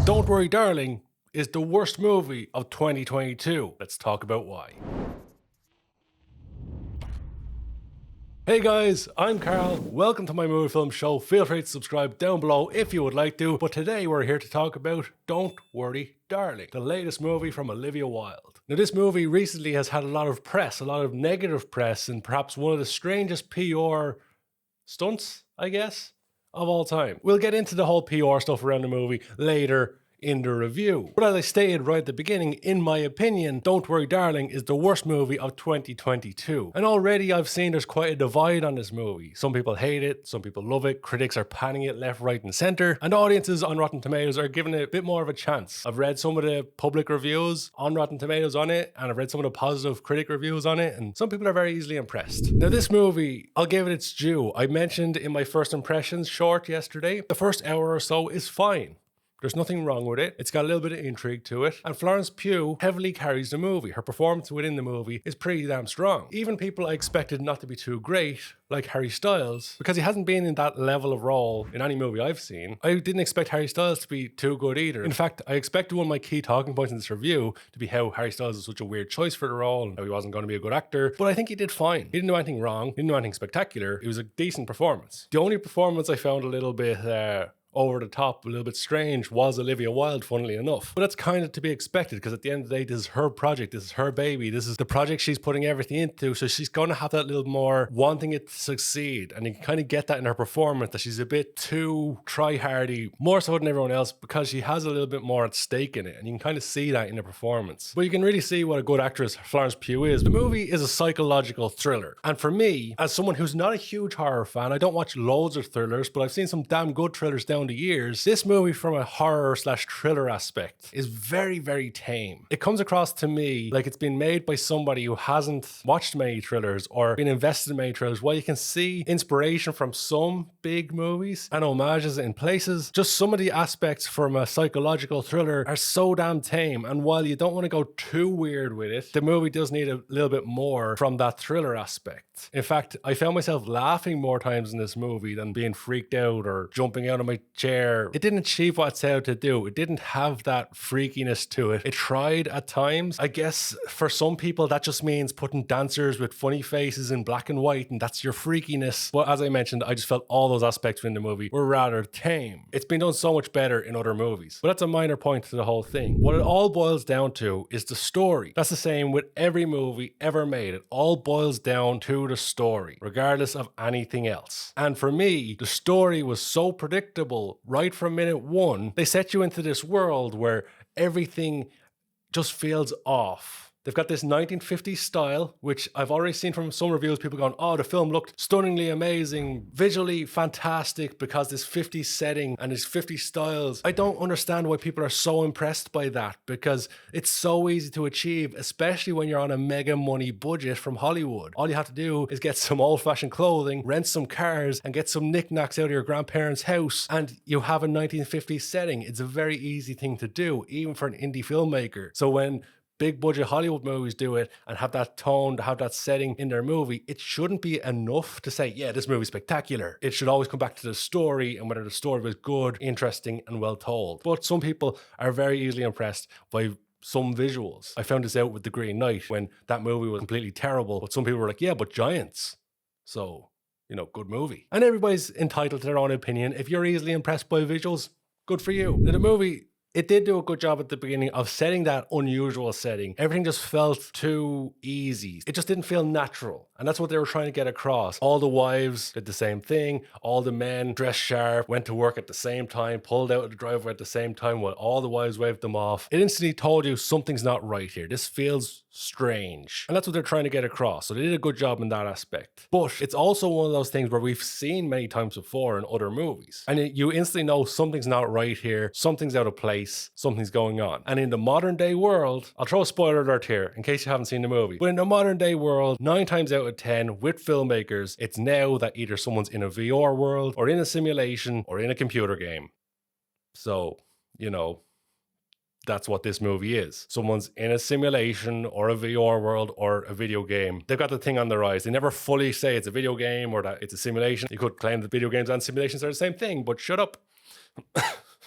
Don't Worry Darling is the worst movie of 2022. Let's talk about why. Hey guys, I'm Carl. Welcome to my movie film show. Feel free to subscribe down below if you would like to. But today we're here to talk about Don't Worry Darling, the latest movie from Olivia Wilde. Now this movie recently has had a lot of press, a lot of negative press, and perhaps one of the strangest PR stunts, I guess, of all time. We'll get into the whole PR stuff around the movie later in the review. But as I stated right at the beginning, in my opinion, Don't Worry Darling is the worst movie of 2022. And already I've seen there's quite a divide on this movie. Some people hate it, some people love it, critics are panning it left, right and center, and audiences on Rotten Tomatoes are giving it a bit more of a chance. I've read some of the public reviews on Rotten Tomatoes on it, and I've read some of the positive critic reviews on it, and some people are very easily impressed. Now this movie, I'll give it its due. I mentioned in my first impressions short yesterday, the first hour or so is fine. There's nothing wrong with it. It's got a little bit of intrigue to it. And Florence Pugh heavily carries the movie. Her performance within the movie is pretty damn strong. Even people I expected not to be too great, like Harry Styles, because he hasn't been in that level of role in any movie I've seen, I didn't expect Harry Styles to be too good either. In fact, I expected one of my key talking points in this review to be how Harry Styles is such a weird choice for the role and how he wasn't going to be a good actor. But I think he did fine. He didn't do anything wrong. He didn't do anything spectacular. It was a decent performance. The only performance I found a little bit over the top, a little bit strange, was Olivia Wilde, funnily enough. But that's kind of to be expected, because at the end of the day, this is her project, this is her baby, this is the project she's putting everything into, so she's going to have that little more wanting it to succeed, and you can kind of get that in her performance, that she's a bit too try-hardy, more so than everyone else, because she has a little bit more at stake in it, and you can kind of see that in the performance. But you can really see what a good actress Florence Pugh is. The movie is a psychological thriller, and for me, as someone who's not a huge horror fan, I don't watch loads of thrillers, but I've seen some damn good thrillers down the years. This movie, from a horror slash thriller aspect, is very, very tame. It comes across to me like it's been made by somebody who hasn't watched many thrillers or been invested in many thrillers. While you can see inspiration from some big movies and homages in places, just some of the aspects from a psychological thriller are so damn tame. And while you don't want to go too weird with it, the movie does need a little bit more from that thriller aspect. In fact, I found myself laughing more times in this movie than being freaked out or jumping out of my chair. It didn't achieve what it set out to do. It didn't have that freakiness to it. It tried at times. I guess for some people that just means putting dancers with funny faces in black and white, and that's your freakiness. But as I mentioned, I just felt all those aspects in the movie were rather tame. It's been done so much better in other movies. But that's a minor point to the whole thing. What it all boils down to is the story. That's the same with every movie ever made. It all boils down to the story, regardless of anything else. And for me, the story was so predictable right from minute one. They set you into this world where everything just feels off. They've got this 1950s style, which I've already seen from some reviews, people going, oh, the film looked stunningly amazing, visually fantastic because this 50s setting and this 50s styles. I don't understand why people are so impressed by that, because it's so easy to achieve, especially when you're on a mega money budget from Hollywood. All you have to do is get some old-fashioned clothing, rent some cars, and get some knickknacks out of your grandparents' house, and you have a 1950s setting. It's a very easy thing to do, even for an indie filmmaker. So when big budget Hollywood movies do it and have that tone, have that setting in their movie, it shouldn't be enough to say, yeah, this movie's spectacular. It should always come back to the story and whether the story was good, interesting, and well told. But some people are very easily impressed by some visuals. I found this out with The Green Knight when that movie was completely terrible, but some people were like, yeah, but giants. So, you know, good movie. And everybody's entitled to their own opinion. If you're easily impressed by visuals, good for you. Now, the movie, it did do a good job at the beginning of setting that unusual setting. Everything just felt too easy. It just didn't feel natural. And that's what they were trying to get across. All the wives did the same thing. All the men dressed sharp, went to work at the same time, pulled out of the driveway at the same time while all the wives waved them off. It instantly told you something's not right here. This feels strange. And that's what they're trying to get across. So they did a good job in that aspect. But it's also one of those things where we've seen many times before in other movies. And you instantly know something's not right here. Something's out of place. Something's going on. And in the modern day world, I'll throw a spoiler alert here in case you haven't seen the movie. But in the modern day world, 9 times out of 10 with filmmakers, it's now that either someone's in a VR world or in a simulation or in a computer game. So, you know, that's what this movie is. Someone's in a simulation or a VR world or a video game. They've got the thing on their eyes. They never fully say it's a video game or that it's a simulation. You could claim that video games and simulations are the same thing, but shut up.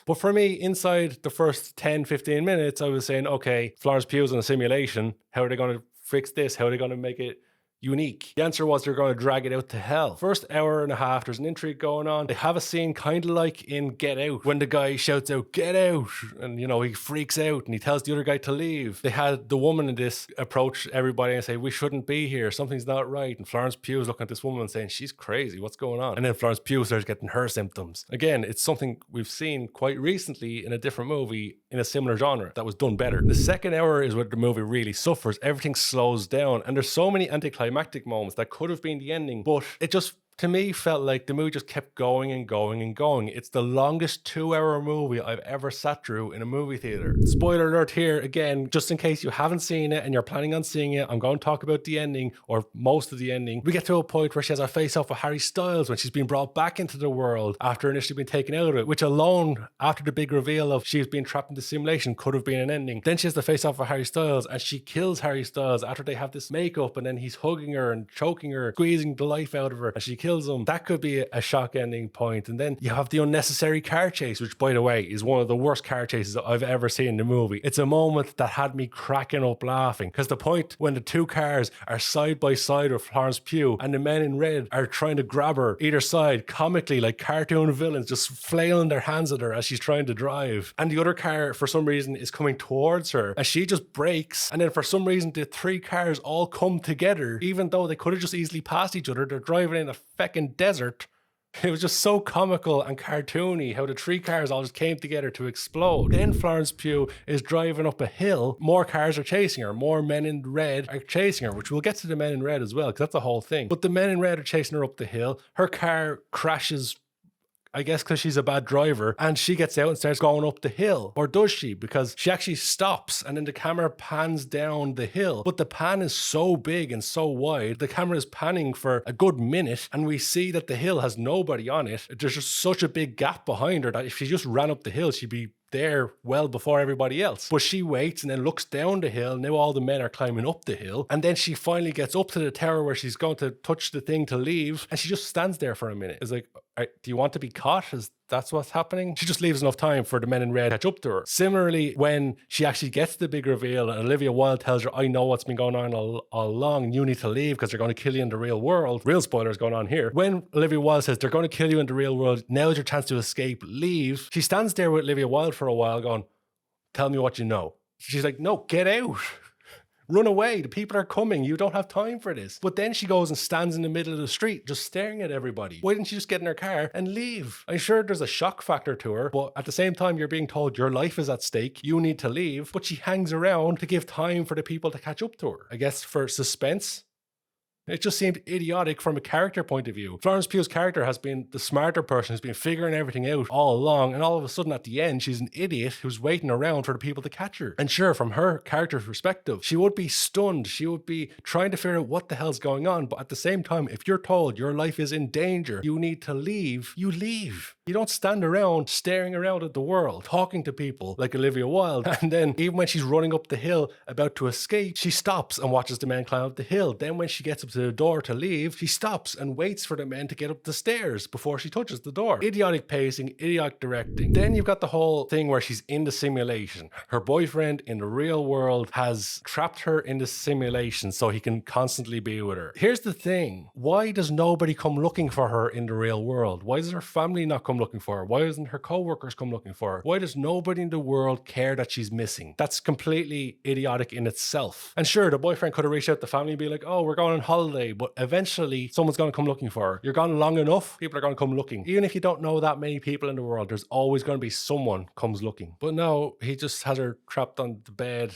But for me, inside the first 10-15 minutes, I was saying, okay, Florence Pugh's in a simulation. How are they going to fix this? How are they going to make it unique? The answer was they're going to drag it out to hell. First hour and a half, there's an intrigue going on. They have a scene kind of like in Get Out, when the guy shouts out, "Get out!" And, he freaks out and he tells the other guy to leave. They had the woman in this approach everybody and say, "We shouldn't be here. Something's not right." And Florence Pugh is looking at this woman and saying, "She's crazy. What's going on?" And then Florence Pugh starts getting her symptoms. Again, it's something we've seen quite recently in a different movie in a similar genre that was done better. The second hour is where the movie really suffers. Everything slows down and there's so many anticlimactic moments that could have been the ending, but it just, to me, felt like the movie just kept going and going and going. It's the longest 2-hour movie I've ever sat through in a movie theater. Spoiler alert here, again, just in case you haven't seen it and you're planning on seeing it, I'm going to talk about the ending, or most of the ending. We get to a point where she has a face-off with Harry Styles when she's been brought back into the world after initially being taken out of it, which alone, after the big reveal of she's been trapped in the simulation, could have been an ending. Then she has the face-off with Harry Styles and she kills Harry Styles after they have this makeup, and then he's hugging her and choking her, squeezing the life out of her, and she kills him. That could be a shock ending point. And then you have the unnecessary car chase, which, by the way, is one of the worst car chases I've ever seen in the movie. It's a moment that had me cracking up laughing, because the point when the two cars are side by side with Florence Pugh and the men in red are trying to grab her either side, comically like cartoon villains, just flailing their hands at her as she's trying to drive, and the other car for some reason is coming towards her and she just brakes, and then for some reason the three cars all come together even though they could have just easily passed each other. They're driving in a feckin' desert. It was just so comical and cartoony how the three cars all just came together to explode. Then Florence Pugh is driving up a hill. More cars are chasing her. More men in red are chasing her, which we'll get to the men in red as well, because that's the whole thing. But the men in red are chasing her up the hill. Her car crashes, I guess because she's a bad driver, and she gets out and starts going up the hill. Or does she? Because she actually stops and then the camera pans down the hill. But the pan is so big and so wide, the camera is panning for a good minute and we see that the hill has nobody on it. There's just such a big gap behind her that if she just ran up the hill, she'd be there well before everybody else. But she waits and then looks down the hill. Now all the men are climbing up the hill, and then she finally gets up to the tower where she's going to touch the thing to leave, and she just stands there for a minute. It's like, do you want to be caught? That's what's happening? She just leaves enough time for the men in red to catch up to her. Similarly, when she actually gets the big reveal and Olivia Wilde tells her, "I know what's been going on all along, and you need to leave because they're going to kill you in the real world." Real spoilers going on here. When Olivia Wilde says, "They're going to kill you in the real world, now's your chance to escape, leave," she stands there with Olivia Wilde for a while going, "Tell me what you know." She's like, "No, get out. Run away. The people are coming. You don't have time for this." But then she goes and stands in the middle of the street just staring at everybody. Why didn't she just get in her car and leave? I'm sure there's a shock factor to her, but at the same time you're being told your life is at stake, you need to leave, but she hangs around to give time for the people to catch up to her. I guess for suspense. It just seemed idiotic from a character point of view. Florence Pugh's character has been the smarter person who's been figuring everything out all along, and all of a sudden at the end, she's an idiot who's waiting around for the people to catch her. And sure, from her character's perspective, she would be stunned. She would be trying to figure out what the hell's going on. But at the same time, if you're told your life is in danger, you need to leave, you leave. You don't stand around staring around at the world, talking to people like Olivia Wilde. And then even when she's running up the hill about to escape, she stops and watches the men climb up the hill. Then when she gets up to the door to leave, she stops and waits for the men to get up the stairs before she touches the door. Idiotic pacing, idiotic directing. Then you've got the whole thing where she's in the simulation. Her boyfriend in the real world has trapped her in the simulation so he can constantly be with her. Here's the thing. Why does nobody come looking for her in the real world? Why does her family not come looking for her? Why doesn't her co-workers come looking for her? Why does nobody in the world care that she's missing? That's completely idiotic in itself. And sure, the boyfriend could have reached out to the family and be like, "Oh, we're going on holiday," but eventually someone's going to come looking for her. You're gone long enough, people are going to come looking. Even if you don't know that many people in the world, there's always going to be someone comes looking. But no, he just has her trapped on the bed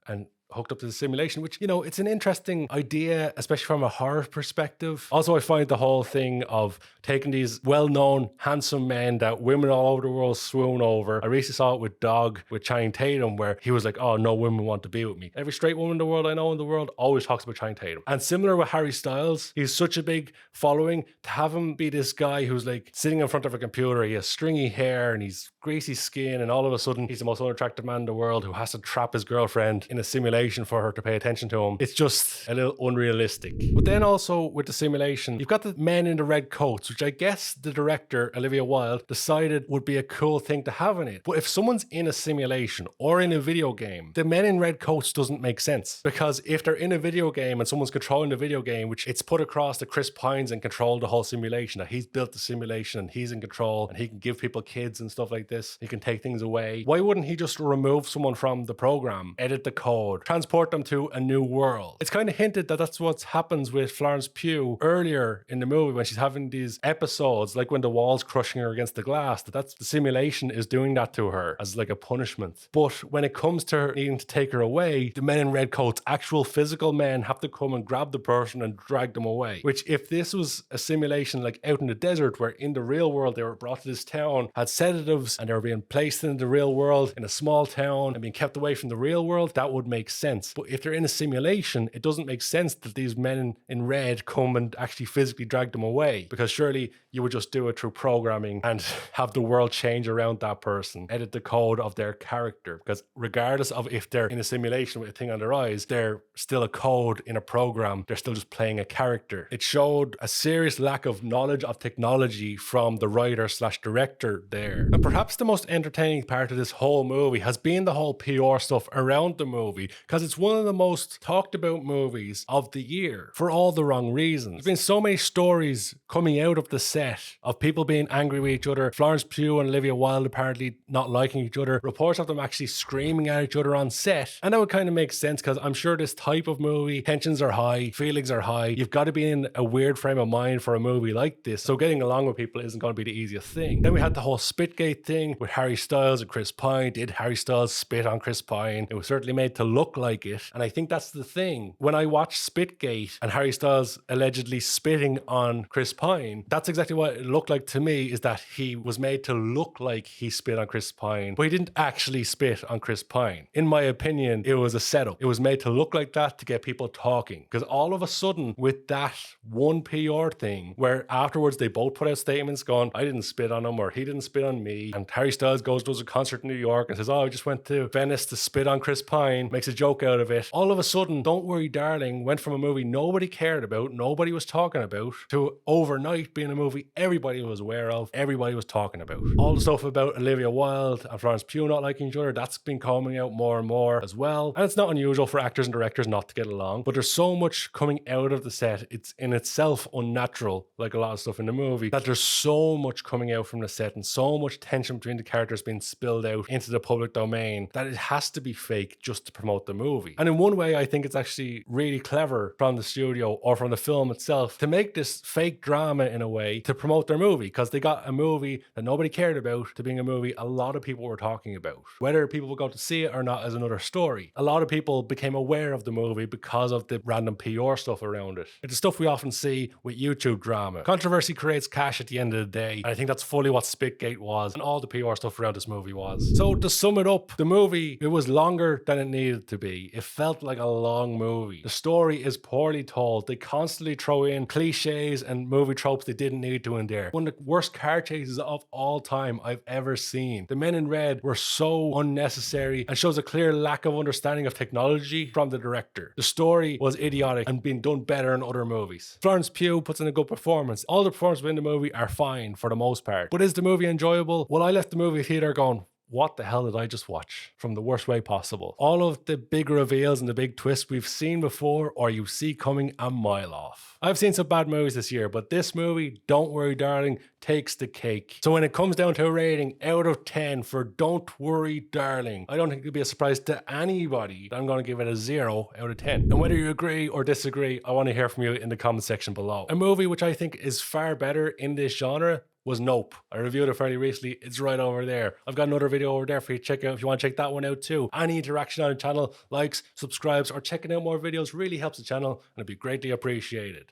and hooked up to the simulation, which, it's an interesting idea, especially from a horror perspective. Also, I find the whole thing of taking these well-known, handsome men that women all over the world swoon over. I recently saw it with Dog, with Channing Tatum, where he was like, "Oh, no women want to be with me." Every straight woman in the world I know in the world always talks about Channing Tatum. And similar with Harry Styles, he's such a big following. To have him be this guy who's like sitting in front of a computer, he has stringy hair and he's greasy skin, and all of a sudden he's the most unattractive man in the world who has to trap his girlfriend in a simulation simulation for her to pay attention to him. It's just a little unrealistic. But then also with the simulation, you've got the men in the red coats, which I guess the director, Olivia Wilde, decided would be a cool thing to have in it. But if someone's in a simulation or in a video game, the men in red coats doesn't make sense. Because if they're in a video game and someone's controlling the video game, which it's put across to Chris Pine's in control of the whole simulation, that he's built the simulation and he's in control and he can give people kids and stuff like this, he can take things away. Why wouldn't he just remove someone from the program, edit the code, transport them to a new world? It's kind of hinted that that's what happens with Florence Pugh earlier in the movie when she's having these episodes, like when the wall's crushing her against the glass, that's the simulation is doing that to her as like a punishment. But when it comes to her needing to take her away, the men in red coats, actual physical men, have to come and grab the person and drag them away. Which, if this was a simulation like out in the desert, where in the real world they were brought to this town, had sedatives, and they were being placed in the real world in a small town and being kept away from the real world, that would make sense. But if they're in a simulation, it doesn't make sense that these men in red come and actually physically drag them away, because surely you would just do it through programming and have the world change around that person, edit the code of their character, because regardless of if they're in a simulation with a thing on their eyes, they're still a code in a program, they're still just playing a character. It showed a serious lack of knowledge of technology from the writer / director there. And perhaps the most entertaining part of this whole movie has been the whole PR stuff around the movie, because it's one of the most talked about movies of the year for all the wrong reasons. There's been so many stories coming out of the set of people being angry with each other, Florence Pugh and Olivia Wilde apparently not liking each other, reports of them actually screaming at each other on set. And that would kind of make sense, because I'm sure this type of movie, tensions are high, feelings are high, you've got to be in a weird frame of mind for a movie like this, so getting along with people isn't going to be the easiest thing. Then we had the whole Spitgate thing with Harry Styles and Chris Pine. Did Harry Styles spit on Chris Pine? It was certainly made to look like it, and I think that's the thing. When I watched Spitgate and Harry Styles allegedly spitting on Chris Pine, that's exactly what it looked like to me, is that he was made to look like he spit on Chris Pine, but he didn't actually spit on Chris Pine. In my opinion, it was a setup. It was made to look like that to get people talking, because all of a sudden with that one PR thing, where afterwards they both put out statements going, I didn't spit on him or he didn't spit on me, and Harry Styles does a concert in New York and says, oh, I just went to Venice to spit on Chris Pine, makes a joke out of it. All of a sudden, Don't Worry Darling went from a movie nobody cared about, nobody was talking about, to overnight being a movie everybody was aware of, everybody was talking about. All the stuff about Olivia Wilde and Florence Pugh not liking each other, that's been coming out more and more as well. And it's not unusual for actors and directors not to get along, but there's so much coming out of the set, it's in itself unnatural, like a lot of stuff in the movie, that there's so much coming out from the set and so much tension between the characters being spilled out into the public domain that it has to be fake just to promote the movie. And in one way, I think it's actually really clever from the studio or from the film itself to make this fake drama in a way to promote their movie, because they got a movie that nobody cared about to being a movie a lot of people were talking about. Whether people will go to see it or not is another story. A lot of people became aware of the movie because of the random PR stuff around it. It's the stuff we often see with YouTube drama. Controversy creates cash at the end of the day, and I think that's fully what Spitgate was and all the PR stuff around this movie was. So to sum it up, the movie, it was longer than it needed to be. It felt like a long movie. The story is poorly told. They constantly throw in cliches and movie tropes they didn't need to in there. One of the worst car chases of all time I've ever seen. The men in red were so unnecessary and shows a clear lack of understanding of technology from the director. The story was idiotic and been done better in other movies. Florence Pugh puts in a good performance. All the performances in the movie are fine for the most part. But is the movie enjoyable? Well, I left the movie theater going, what the hell did I just watch? From the worst way possible. All of the big reveals and the big twists we've seen before or you see coming a mile off. I've seen some bad movies this year, but this movie, Don't Worry Darling, takes the cake. So when it comes down to a rating out of 10 for Don't Worry Darling, I don't think it'll be a surprise to anybody. I'm going to give it a 0 out of 10. And whether you agree or disagree, I want to hear from you in the comment section below. A movie which I think is far better in this genre was Nope. I reviewed it fairly recently. It's right over there. I've got another video over there for you to check out if you want to check that one out too. Any interaction on the channel, likes, subscribes, or checking out more videos really helps the channel and it'd be greatly appreciated.